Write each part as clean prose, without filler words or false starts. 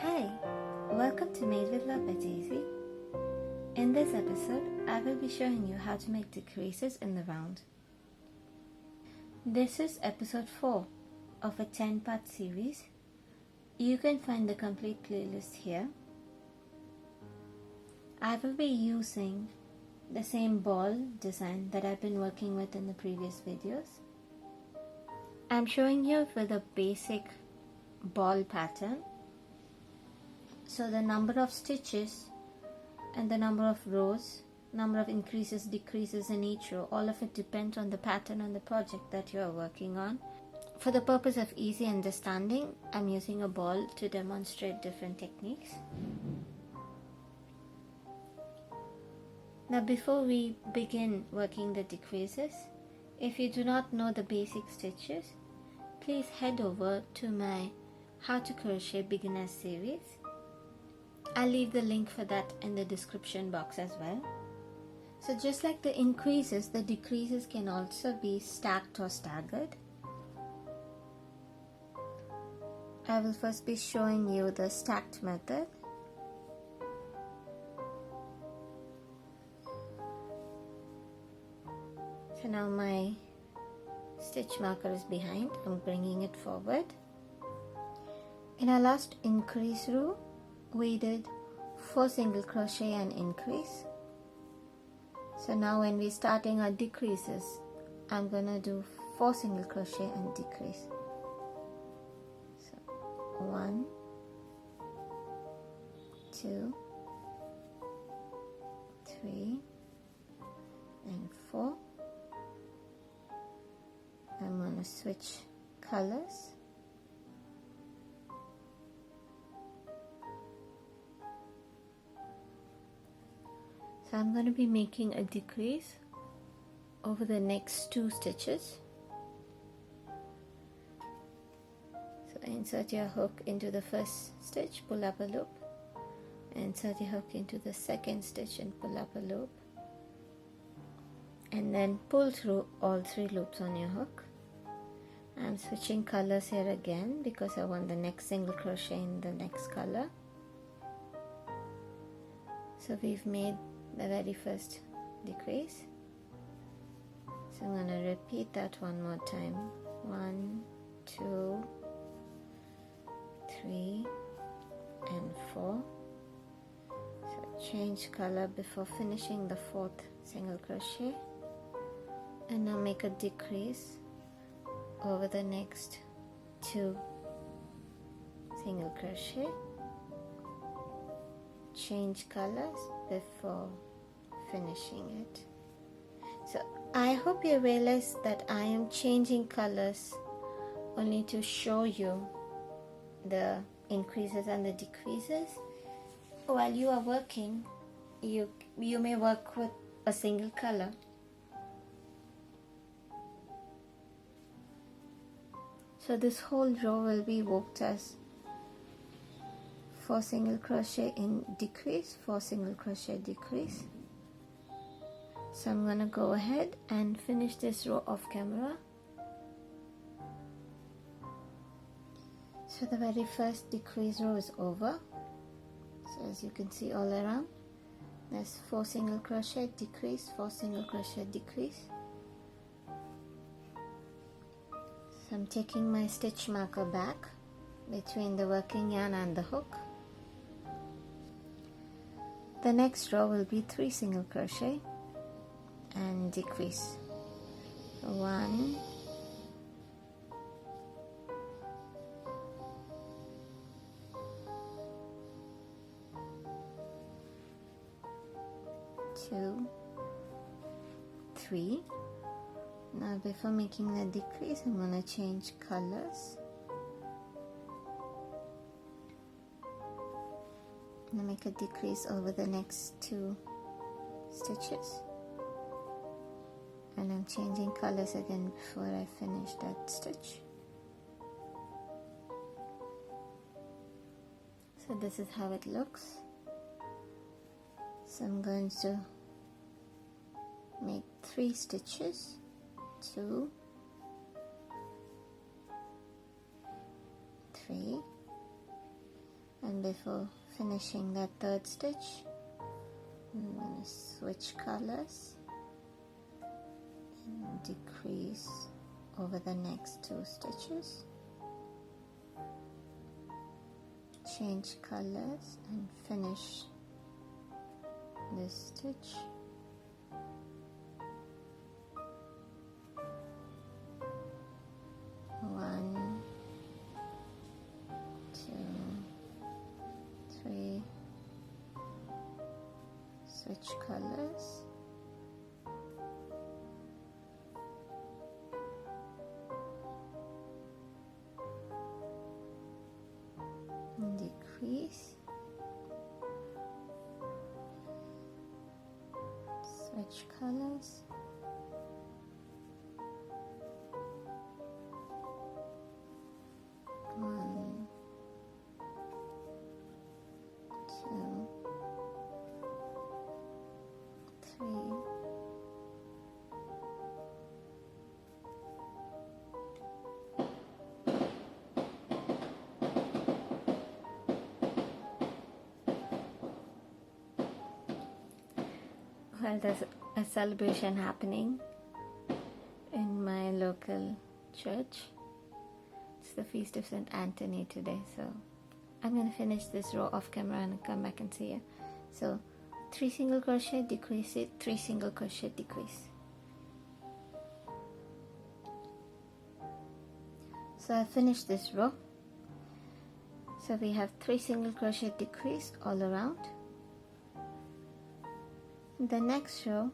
Hi, welcome to Made with Love by Daisy. In this episode, I will be showing you how to make decreases in the round. This is episode 4 of a 10-part series. You can find the complete playlist here. I will be using the same ball design that I've been working with in the previous videos. I'm showing you with a basic ball pattern. So the number of stitches and the number of rows, number of increases, decreases in each row, all of it depends on the pattern and the project that you are working on. For the purpose of easy understanding, I'm using a ball to demonstrate different techniques. Now before we begin working the decreases, if you do not know the basic stitches, please head over to my How to Crochet Beginners series. I'll leave the link for that in the description box as well. So just like the increases, the decreases can also be stacked or staggered. I will first be showing you the stacked method. So now my stitch marker is behind. I'm bringing it forward. In our last increase row, we did 4 single crochet and increase. So now when we're starting our decreases, I'm gonna do 4 single crochet and decrease. So 1, 2, 3 and 4. I'm gonna switch colors. So I'm going to be making a decrease over the next 2 stitches. So insert your hook into the first stitch, pull up a loop. Insert your hook into the second stitch and pull up a loop. And then pull through all 3 loops on your hook. I'm switching colors here again because I want the next single crochet in the next color. So we've made the very first decrease. So I'm going to repeat that one more time. 1, 2, 3 and 4. So change color before finishing the 4th single crochet, and now make a decrease over the next 2 single crochet. Change colors before finishing it. So I hope you realize that I am changing colors only to show you the increases and the decreases. While you are working, you may work with a single color. So this whole row will be worked as 4 single crochet in decrease, 4 single crochet decrease. So I'm going to go ahead and finish this row off camera. So the very first decrease row is over. So as you can see all around, there's 4 single crochet decrease, 4 single crochet decrease. So I'm taking my stitch marker back between the working yarn and the hook. The next row will be 3 single crochet and decrease. 1, 2, 3. Now before making the decrease, I'm going to change colors. I'm going to make a decrease over the next 2 stitches. And I'm changing colors again before I finish that stitch. So this is how it looks. So I'm going to make 3 stitches, 2, 3, and and before finishing that third stitch, I'm going to switch colors and decrease over the next 2 stitches, change colors and finish this stitch. One, 2, 3, switch colors, decrease, switch colors, one, 2, 3, well, there's a celebration happening in my local church. It's the feast of St. Anthony today, so I'm going to finish this row off camera and come back and see you. So 3 single crochet, decrease it, 3 single crochet, decrease. So I finished this row. So we have 3 single crochet, decrease all around. The next row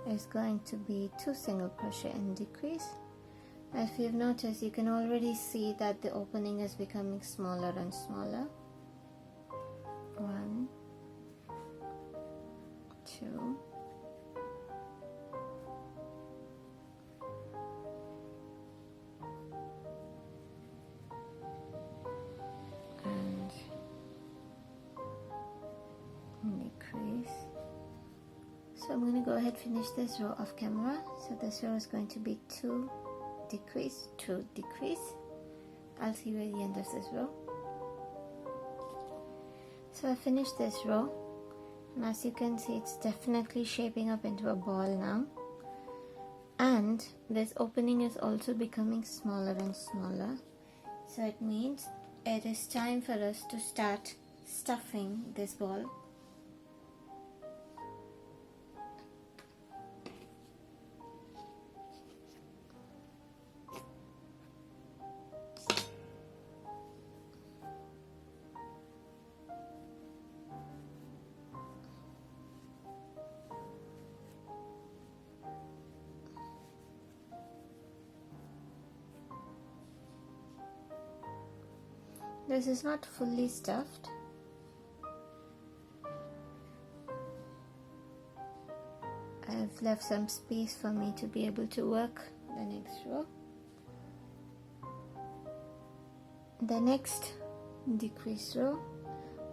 is going to be 2 single crochet and decrease. If you've noticed, you can already see that the opening is becoming smaller and smaller. 1, 2, and decrease. So I'm going to go ahead and finish this row off camera. So this row is going to be 2 decrease, 2 decrease. I'll see you at the end of this row. So I finished this row, and as you can see, it's definitely shaping up into a ball now, and this opening is also becoming smaller and smaller. So it means it is time for us to start stuffing this ball. This is not fully stuffed. I've left some space for me to be able to work the next row. The next decrease row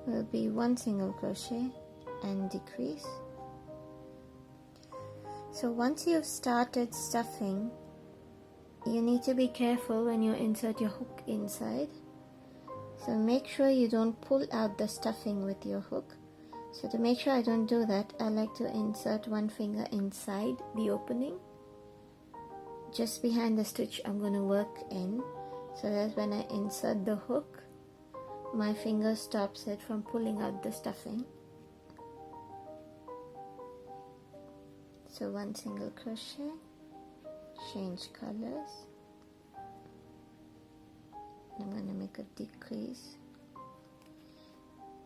will be 1 single crochet and decrease. So once you've started stuffing, you need to be careful when you insert your hook inside. So make sure you don't pull out the stuffing with your hook. So to make sure I don't do that, I like to insert one finger inside the opening, just behind the stitch I'm going to work in, so that when I insert the hook, my finger stops it from pulling out the stuffing. So 1 single crochet, change colors. I'm going to make a decrease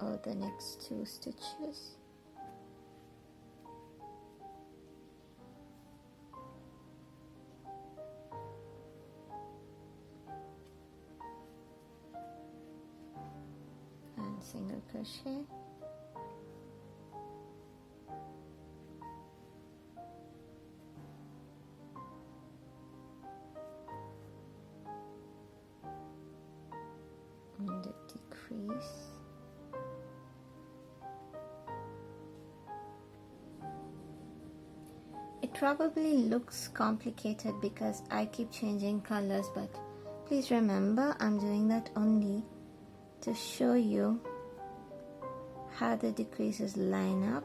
over the next 2 stitches. And single crochet. And a decrease. It probably looks complicated because I keep changing colors, but please remember I'm doing that only to to show you how the decreases line up.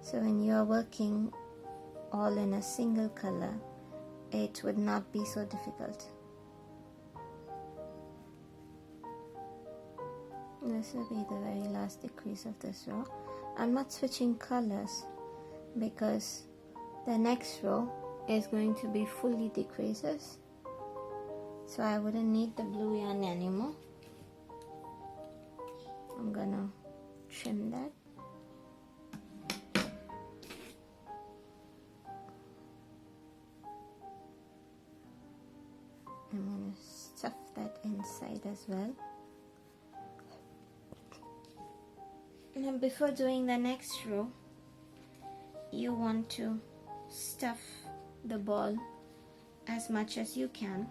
So when you are working all in a single color, it would not be so difficult. This will be the very last decrease of this row. I'm not switching colors because the next row is going to be fully decreases, so I wouldn't need the blue yarn anymore. I'm gonna trim that. I'm gonna stuff that inside as well. Now before doing the next row, you want to stuff the ball as much as you can.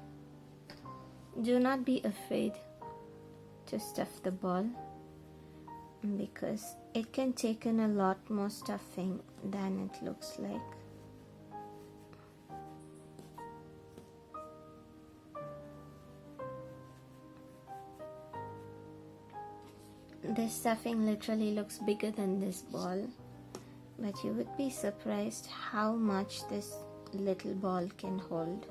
Do not be afraid to stuff the ball because it can take in a lot more stuffing than it looks like. This stuffing literally looks bigger than this ball, but you would be surprised how much this little ball can hold.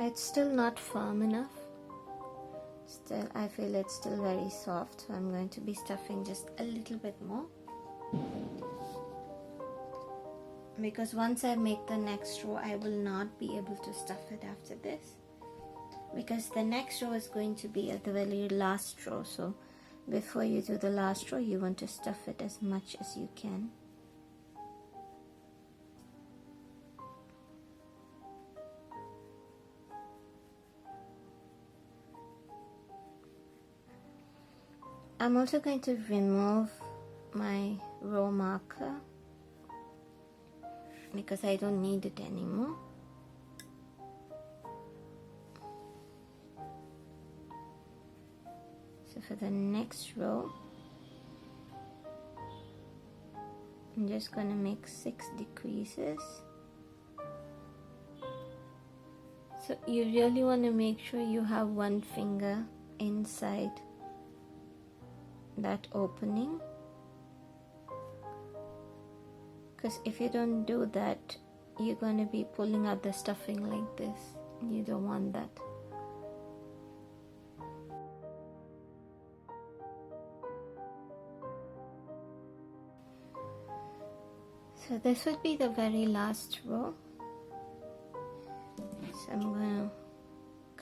It's still not firm enough. Still, I feel it's still very soft, so I'm going to be stuffing just a little bit more. Because once I make the next row, I will not be able to stuff it after this. Because the next row is going to be at the very last row, so before you do the last row, you want to stuff it as much as you can. I'm also going to remove my row marker because I don't need it anymore. So for the next row, I'm just going to make 6 decreases. So you really want to make sure you have one finger inside that opening, because if you don't do that, you're going to be pulling out the stuffing like this. You don't want that. So this would be the very last row. So I'm going to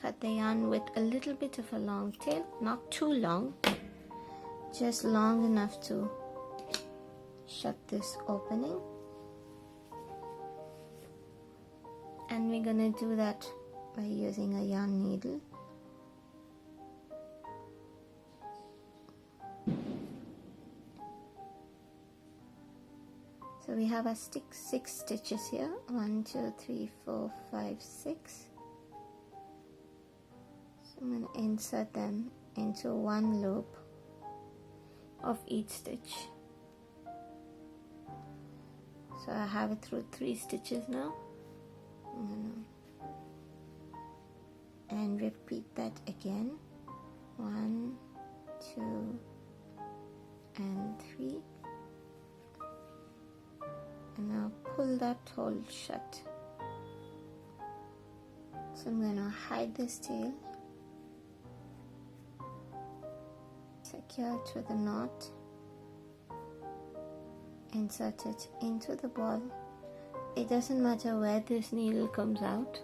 cut the yarn with a little bit of a long tail, not too long, just long enough to shut this opening. And we're gonna do that by using a yarn needle. So we have a 6 stitches here. 1, 2, 3, 4, 5, 6. So I'm gonna insert them into one loop of each stitch. So I have it through 3 stitches now. And repeat that again. 1, 2, and 3. And now pull that hole shut. So I'm going to hide this tail, secure it with a knot, insert it into the ball. It doesn't matter where this needle comes out.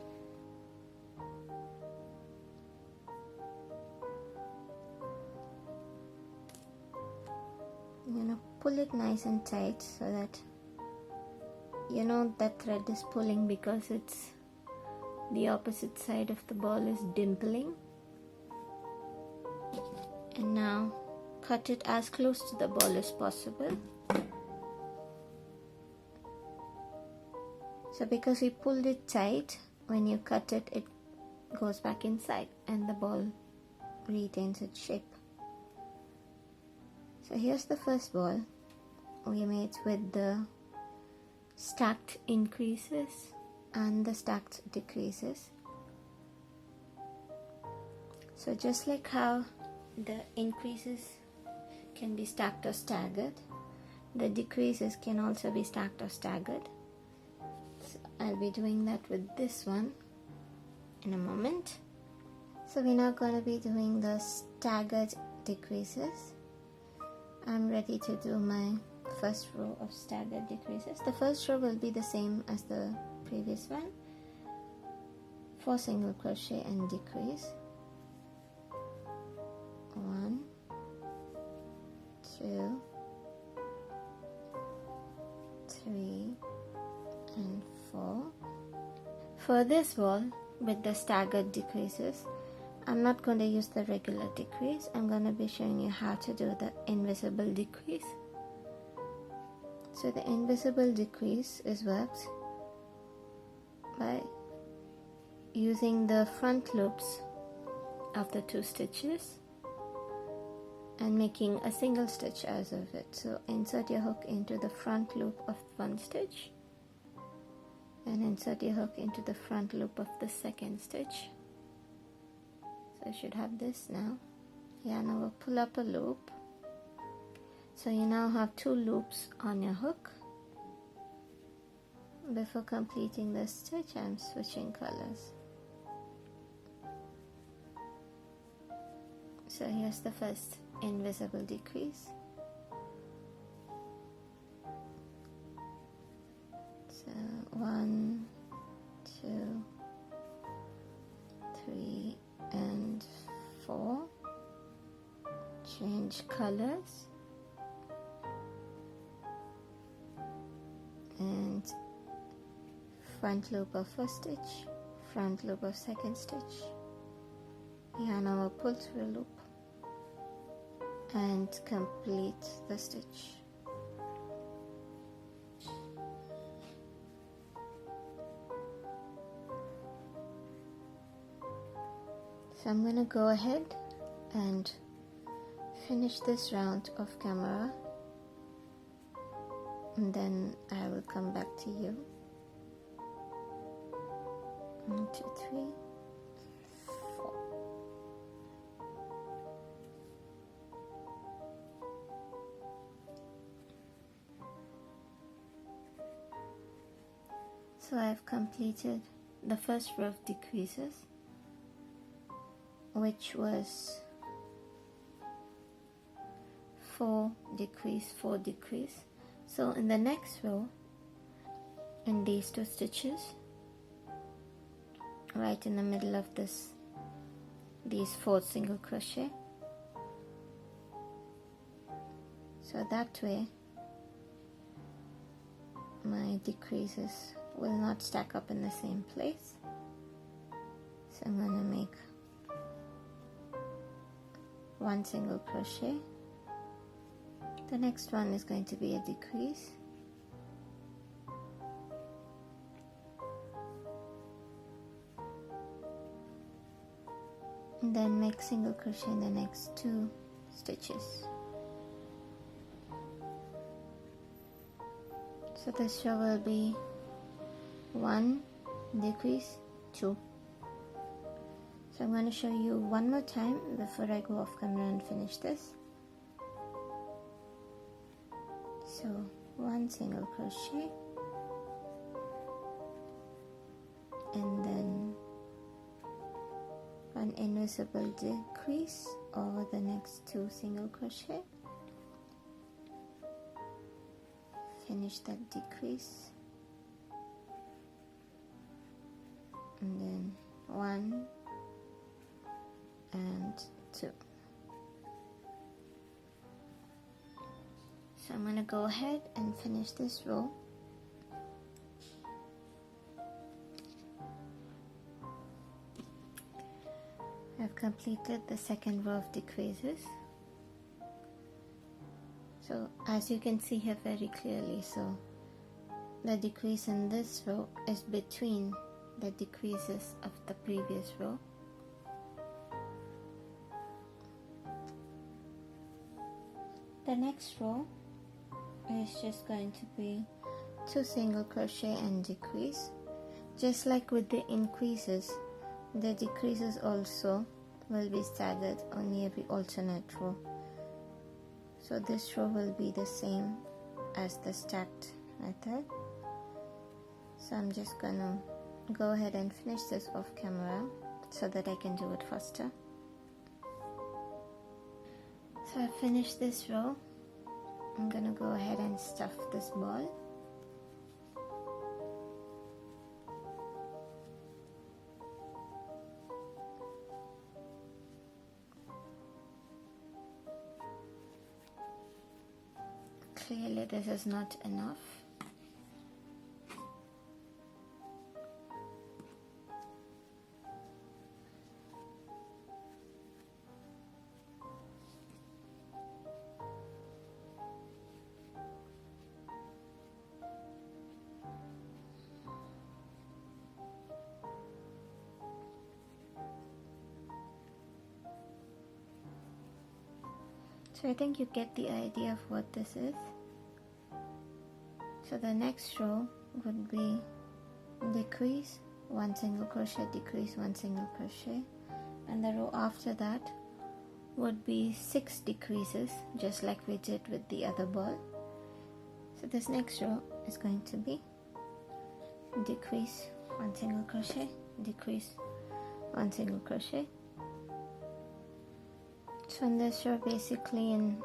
I'm going to pull it nice and tight so that you know that thread is pulling, because it's the opposite side of the ball is dimpling. And now cut it as close to the ball as possible. So because we pulled it tight, when you cut it, it goes back inside and the ball retains its shape. So here's the first ball we made with the stacked increases and the stacked decreases. So just like how the increases can be stacked or staggered, the decreases can also be stacked or staggered. So I'll be doing that with this one in a moment. So we're now going to be doing the staggered decreases. I'm ready to do my first row of staggered decreases. The first row will be the same as the previous one. 4 single crochet and decrease. 1, 2, 3 and 4. For this ball with the staggered decreases, I'm not going to use the regular decrease. I'm going to be showing you how to do the invisible decrease. So the invisible decrease is worked by using the front loops of the 2 stitches and making a single stitch out of it. So insert your hook into the front loop of one stitch and insert your hook into the front loop of the second stitch. So I should have this now. Yeah, now we'll pull up a loop. So you now have 2 loops on your hook. Before completing the stitch, I'm switching colors. So here's the first invisible decrease. So 1, 2, 3 and 4. Change colors and front loop of first stitch, front loop of second stitch. Yeah, now we'll pull through a loop and complete the stitch. So I'm going to go ahead and finish this round off camera, and then I will come back to you. 1, 2, 3, 4. So I've completed the first row of decreases, which was 4 decrease, 4 decrease. So in the next row, in these 2 stitches, right in the middle of these 4 single crochet, so that way my decreases will not stack up in the same place. So I'm going to make 1 single crochet. The next one is going to be a decrease. And then make single crochet in the next 2 stitches. So this row will be 1 decrease, 2. So I'm going to show you one more time before I go off camera and finish this. So 1 single crochet and then 1 invisible decrease over the next 2 single crochet. Finish that decrease and then 1 and 2. So I'm going to go ahead and finish this row. I've completed the second row of decreases. So as you can see here very clearly, so the decrease in this row is between the decreases of the previous row. The next row is just going to be 2 single crochet and decrease. Just like with the increases, the decreases also will be staggered on every alternate row. So this row will be the same as the stacked method. So I'm just gonna go ahead and finish this off camera so that I can do it faster. So I finished this row. I'm gonna go ahead and stuff this ball. Clearly this is not enough. So I think you get the idea of what this is. So the next row would be decrease, 1 single crochet, decrease, 1 single crochet, and the row after that would be 6 decreases, just like we did with the other ball. So this next row is going to be decrease, 1 single crochet, decrease, 1 single crochet. So in this row, basically in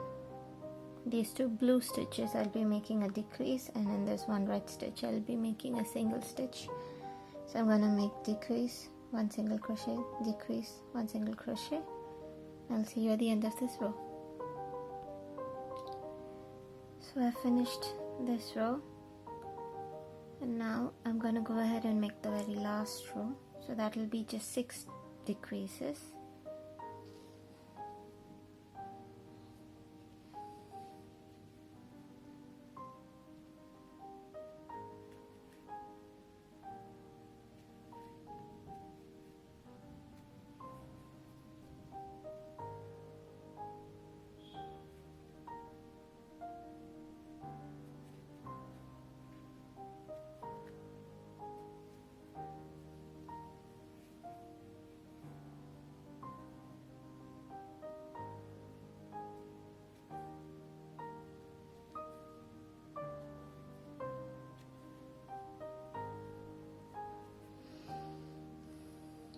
these 2 blue stitches I'll be making a decrease, and in this one red stitch I'll be making a single stitch. So I'm going to make decrease, 1 single crochet, decrease, 1 single crochet. I'll see you at the end of this row. So I finished this row, and now I'm going to go ahead and make the very last row. So that will be just 6 decreases.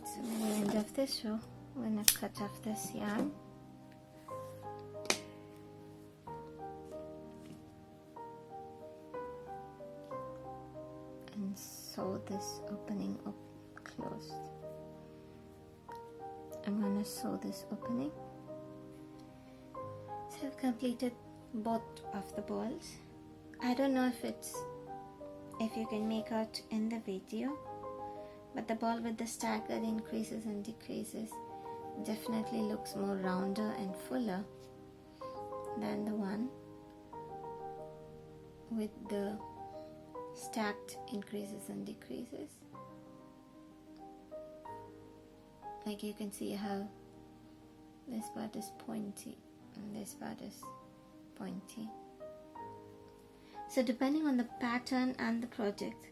So at the end of this row, I'm going to cut off this yarn. And sew this opening up closed. I'm going to sew this opening. So I've completed both of the balls. I don't know if you can make out in the video, but the ball with the staggered increases and decreases definitely looks more rounder and fuller than the one with the stacked increases and decreases. Like you can see how this part is pointy and this part is pointy. So depending on the pattern and the project,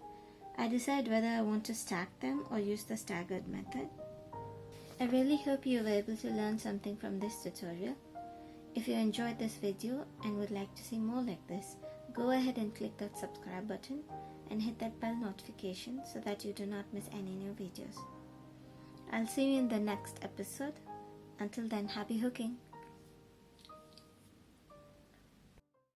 I decide whether I want to stack them or use the staggered method. I really hope you were able to learn something from this tutorial. If you enjoyed this video and would like to see more like this, go ahead and click that subscribe button and hit that bell notification so that you do not miss any new videos. I'll see you in the next episode. Until then, happy hooking!